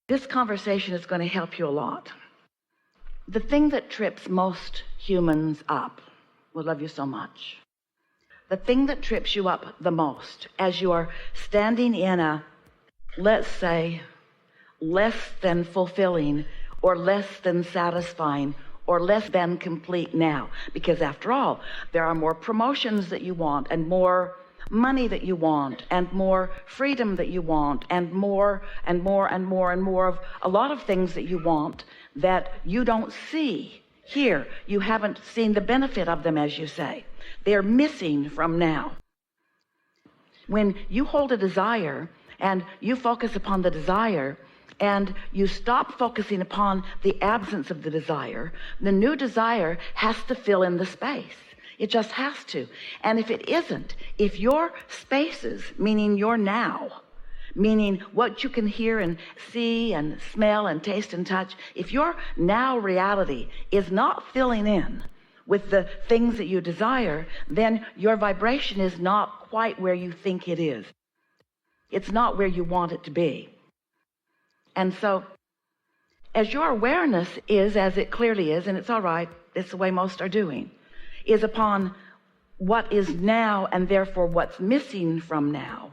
This conversation is going to help you a lot. The thing that trips most humans up, we love you so much. The thing that trips you up the most as you are standing in a, let's say, less than fulfilling or less than satisfying or less than complete now, because after all, there are more promotions that you want and more money that you want and more freedom that you want and more and more and more and more of a lot of things that you want that you don't see here. You haven't seen the benefit of them, as you say. They're missing from now. When you hold a desire and you focus upon the desire and you stop focusing upon the absence of the desire, the new desire has to fill in the space. It just has to. And if it isn't, if your spaces, meaning your now, meaning what you can hear and see and smell and taste and touch, if your now reality is not filling in with the things that you desire, then your vibration is not quite where you think it is. It's not where you want it to be. And so as your awareness is, as it clearly is, and it's all right, it's the way most are doing, is upon what is now and therefore what's missing from now,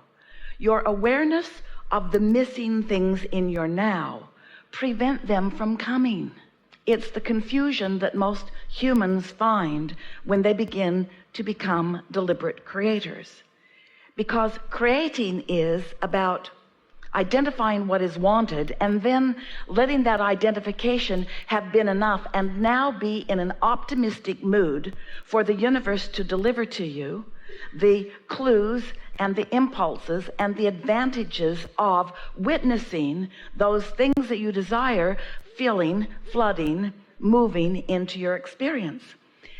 your awareness of the missing things in your now prevent them from coming. It's the confusion that most humans find when they begin to become deliberate creators, because creating is about identifying what is wanted and then letting that identification have been enough and now be in an optimistic mood for the universe to deliver to you the clues and the impulses and the advantages of witnessing those things that you desire filling, flooding, moving into your experience.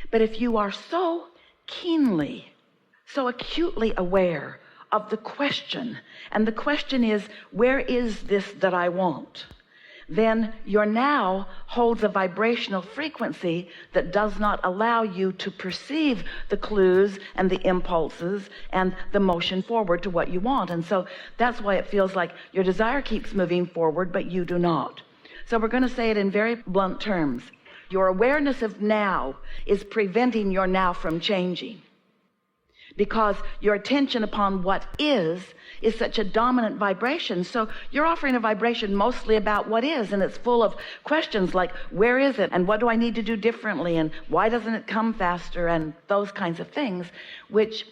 But if you are so keenly, so acutely aware of the question, and the question is, where is this that I want? Then your now holds a vibrational frequency that does not allow you to perceive the clues and the impulses and the motion forward to what you want. And so that's why it feels like your desire keeps moving forward, but you do not. So we're going to say it in very blunt terms. Your awareness of now is preventing your now from changing, because your attention upon what is such a dominant vibration. So you're offering a vibration mostly about what is, and it's full of questions like, where is it? And what do I need to do differently? And why doesn't it come faster? And those kinds of things, which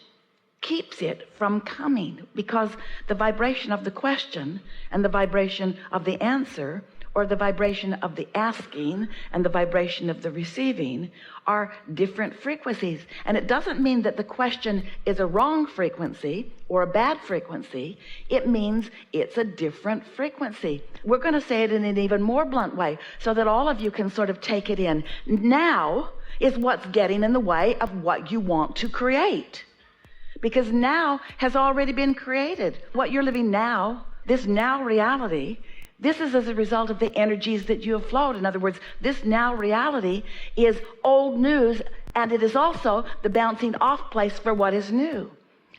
keeps it from coming, because the vibration of the question and the vibration of the answer, or the vibration of the asking and the vibration of the receiving, are different frequencies. And it doesn't mean that the question is a wrong frequency or a bad frequency. It means it's a different frequency. We're going to say it in an even more blunt way so that all of you can sort of take it in. Now is what's getting in the way of what you want to create, because now has already been created. What you're living now, this now reality, this is as a result of the energies that you have flowed. In other words, this now reality is old news, and it is also the bouncing off place for what is new.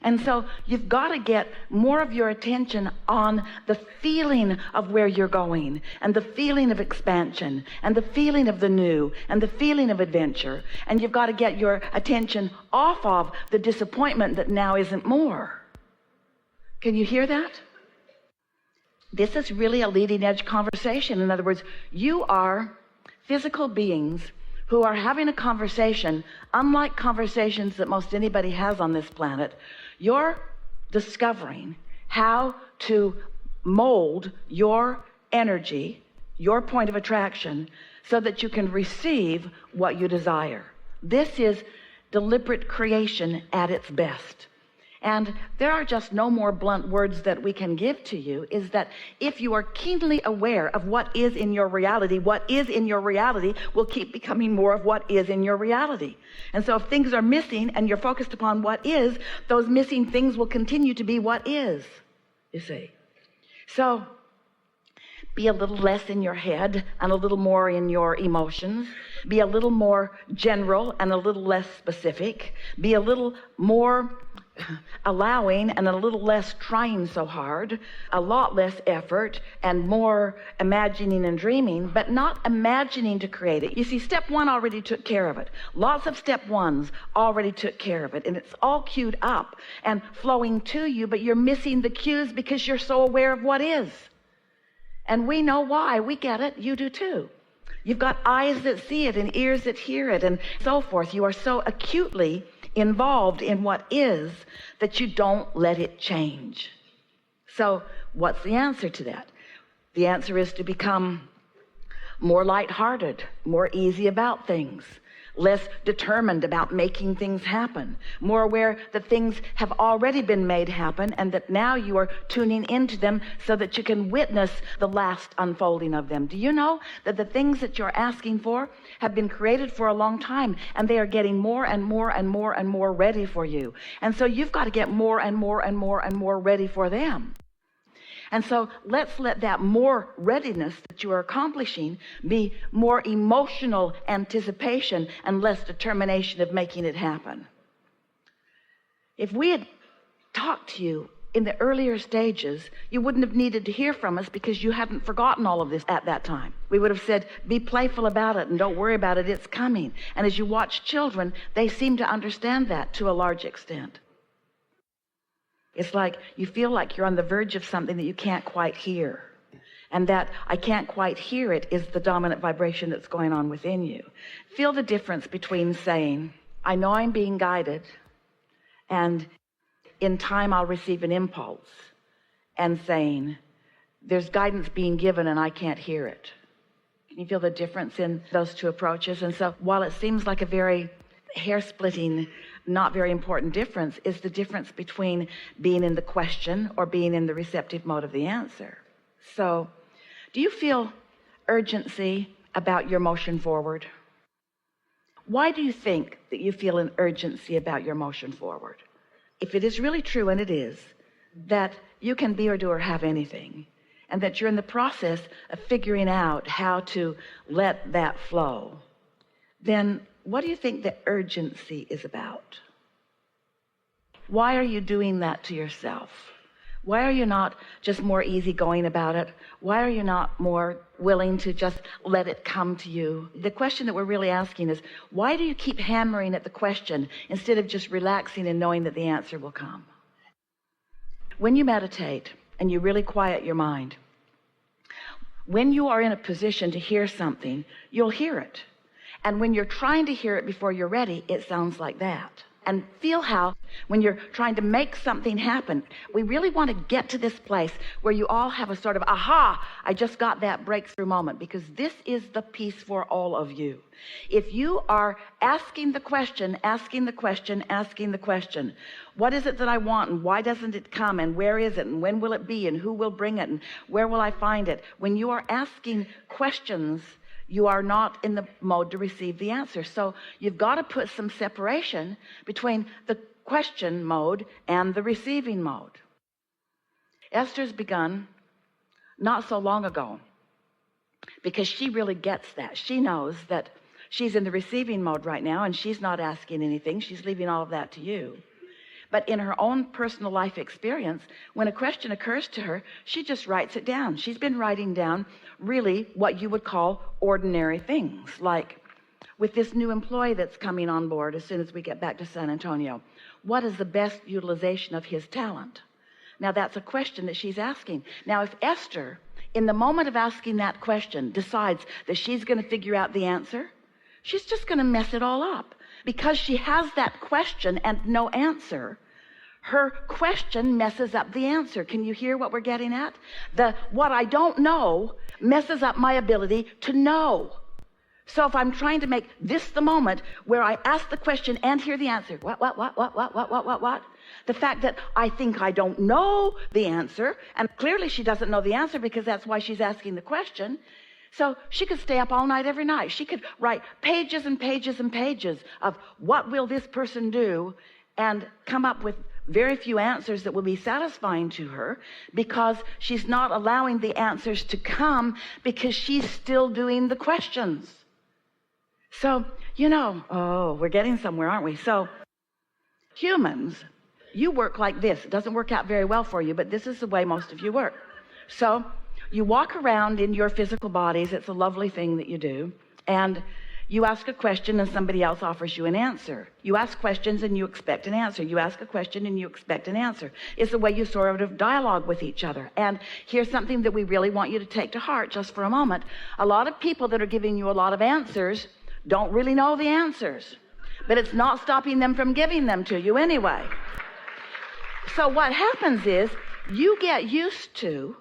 And so you've got to get more of your attention on the feeling of where you're going, and the feeling of expansion, and the feeling of the new, and the feeling of adventure. And you've got to get your attention off of the disappointment that now isn't more. Can you hear that? This is really a leading edge conversation. In other words, you are physical beings who are having a conversation unlike conversations that most anybody has on this planet. You're discovering how to mold your energy, your point of attraction, so that you can receive what you desire. This is deliberate creation at its best. And there are just no more blunt words that we can give to you, is that if you are keenly aware of what is in your reality, what is in your reality will keep becoming more of what is in your reality. And so if things are missing and you're focused upon what is, those missing things will continue to be what is, you see. So be a little less in your head and a little more in your emotions. Be a little more general and a little less specific. Be a little more allowing and a little less trying so hard, a lot less effort and more imagining and dreaming, but not imagining to create it. You see, step one already took care of it. Lots of step ones already took care of it, and it's all queued up and flowing to you, but you're missing the cues because you're so aware of what is. And we know why. We get it. You do too. You've got eyes that see it and ears that hear it and so forth. You are so acutely involved in what is that you don't let it change. So what's the answer to that? The answer is to become more lighthearted, more easy about things, less determined about making things happen, more aware that things have already been made happen and that now you are tuning into them so that you can witness the last unfolding of them. Do you know that the things that you're asking for have been created for a long time, and they are getting more and more and more and more ready for you? And so you've got to get more and more and more and more ready for them. And so let's let that more readiness that you are accomplishing be more emotional anticipation and less determination of making it happen. If we had talked to you in the earlier stages, you wouldn't have needed to hear from us because you hadn't forgotten all of this at that time. We would have said, be playful about it and don't worry about it, it's coming. And as you watch children, they seem to understand that to a large extent. It's like you feel like you're on the verge of something that you can't quite hear. And that I can't quite hear it is the dominant vibration that's going on within you. Feel the difference between saying, I know I'm being guided, and in time I'll receive an impulse, and saying, there's guidance being given and I can't hear it. Can you feel the difference in those two approaches? And so while it seems like a very hair-splitting, not very important difference, is the difference between being in the question or being in the receptive mode of the answer. So do you feel urgency about your motion forward? Why do you think that you feel an urgency about your motion forward? If it is really true, and it is, that you can be or do or have anything, and that you're in the process of figuring out how to let that flow, then what do you think the urgency is about? Why are you doing that to yourself? Why are you not just more easygoing about it? Why are you not more willing to just let it come to you? The question that we're really asking is, why do you keep hammering at the question instead of just relaxing and knowing that the answer will come? When you meditate and you really quiet your mind, when you are in a position to hear something, you'll hear it. And when you're trying to hear it before you're ready, it sounds like that. And feel how, when you're trying to make something happen, we really want to get to this place where you all have a sort of, aha, I just got that breakthrough moment, because this is the piece for all of you. If you are asking the question, what is it that I want, and why doesn't it come, and where is it, and when will it be, and who will bring it, and where will I find it? When you are asking questions, you are not in the mode to receive the answer. So you've got to put some separation between the question mode and the receiving mode. Esther's begun not so long ago, because she really gets that. She knows that she's in the receiving mode right now, and she's not asking anything. She's leaving all of that to you. But in her own personal life experience, when a question occurs to her, she just writes it down. She's been writing down really what you would call ordinary things, like with this new employee that's coming on board as soon as we get back to San Antonio, what is the best utilization of his talent? Now that's a question that she's asking. Now if Esther, in the moment of asking that question, decides that she's going to figure out the answer, she's just going to mess it all up. Because she has that question and no answer, her question messes up the answer. Can you hear what we're getting at? What I don't know messes up my ability to know. So if I'm trying to make this the moment where I ask the question and hear the answer, what? The fact that I think I don't know the answer, and clearly she doesn't know the answer because that's why she's asking the question. So she could stay up all night every night. She could write pages and pages and pages of what will this person do, and come up with very few answers that will be satisfying to her, because she's not allowing the answers to come because she's still doing the questions. So, we're getting somewhere, aren't we? So humans You work like this. It doesn't work out very well for you, but this is the way most of you work. So you walk around in your physical bodies. It's a lovely thing that you do. And you ask a question and somebody else offers you an answer. You ask questions and you expect an answer. You ask a question and you expect an answer. It's the way you sort of dialogue with each other. And here's something that we really want you to take to heart just for a moment. A lot of people that are giving you a lot of answers don't really know the answers, but it's not stopping them from giving them to you anyway. So what happens is you get used to,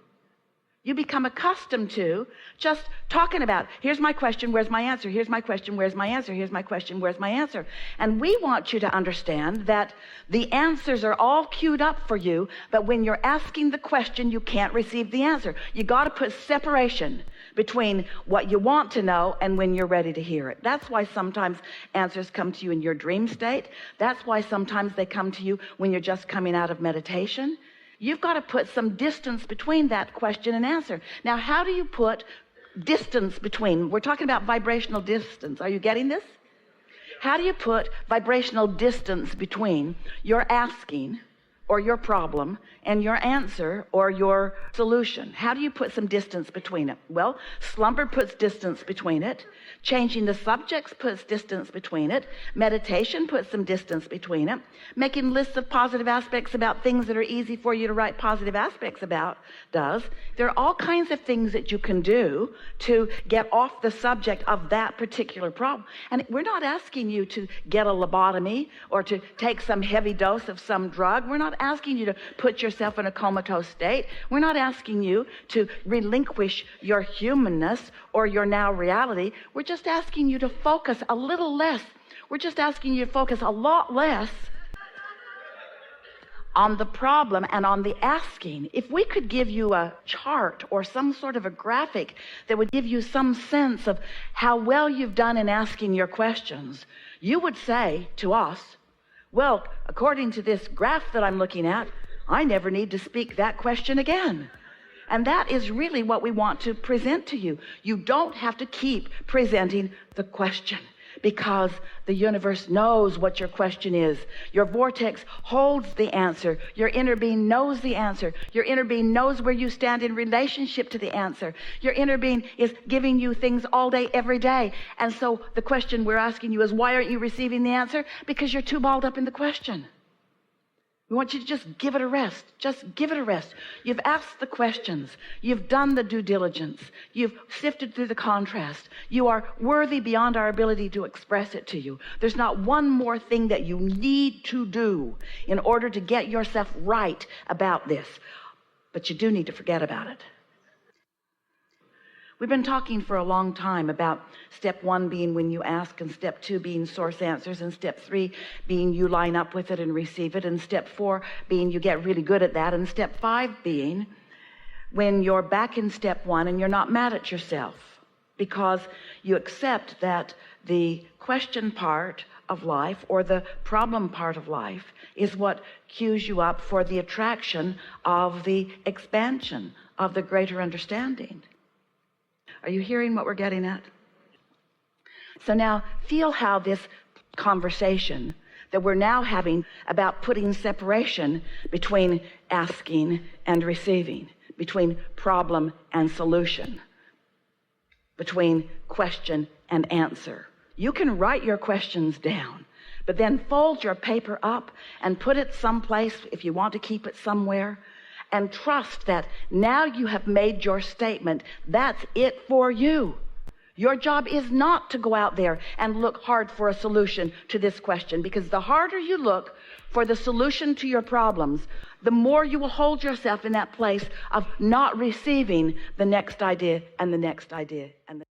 you become accustomed to just talking about, here's my question, where's my answer? Here's my question, where's my answer? Here's my question, where's my answer? And we want you to understand that the answers are all queued up for you, but when you're asking the question, you can't receive the answer. You got to put separation between what you want to know and when you're ready to hear it. That's why sometimes answers come to you in your dream state. That's why sometimes they come to you when you're just coming out of meditation. You've got to put some distance between that question and answer. Now, how do you put distance between? We're talking about vibrational distance. Are you getting this? How do you put vibrational distance between your asking or your problem and your answer or your solution? How do you put some distance between it? Well, slumber puts distance between it. Changing the subjects puts distance between it. Meditation puts some distance between it. Making lists of positive aspects about things that are easy for you to write positive aspects about does. There are all kinds of things that you can do to get off the subject of that particular problem. And we're not asking you to get a lobotomy or to take some heavy dose of some drug. We're not asking you to put yourself in a comatose state. We're not asking you to relinquish your humanness or your now reality. We're just asking you to focus a little less. We're just asking you to focus a lot less on the problem and on the asking. If we could give you a chart or some sort of a graphic that would give you some sense of how well you've done in asking your questions, you would say to us, well, according to this graph that I'm looking at, I never need to speak that question again. And that is really what we want to present to you. You don't have to keep presenting the question, because the universe knows what your question is. Your vortex holds the answer. Your inner being knows the answer. Your inner being knows where you stand in relationship to the answer. Your inner being is giving you things all day, every day. And so the question we're asking you is, why aren't you receiving the answer? Because you're too balled up in the question. We want you to just give it a rest. Just give it a rest. You've asked the questions. You've done the due diligence. You've sifted through the contrast. You are worthy beyond our ability to express it to you. There's not one more thing that you need to do in order to get yourself right about this. But you do need to forget about it. We've been talking for a long time about step 1 being when you ask, and step 2 being source answers, and step 3 being you line up with it and receive it, and step 4 being you get really good at that, and step 5 being when you're back in step 1 and you're not mad at yourself because you accept that the question part of life or the problem part of life is what cues you up for the attraction of the expansion of the greater understanding. Are you hearing what we're getting at? So now feel how this conversation that we're now having about putting separation between asking and receiving, between problem and solution, between question and answer. You can write your questions down, but then fold your paper up and put it someplace if you want to keep it somewhere. And trust that now you have made your statement. That's it for you. Your job is not to go out there and look hard for a solution to this question, because the harder you look for the solution to your problems, the more you will hold yourself in that place of not receiving the next idea and the next idea and the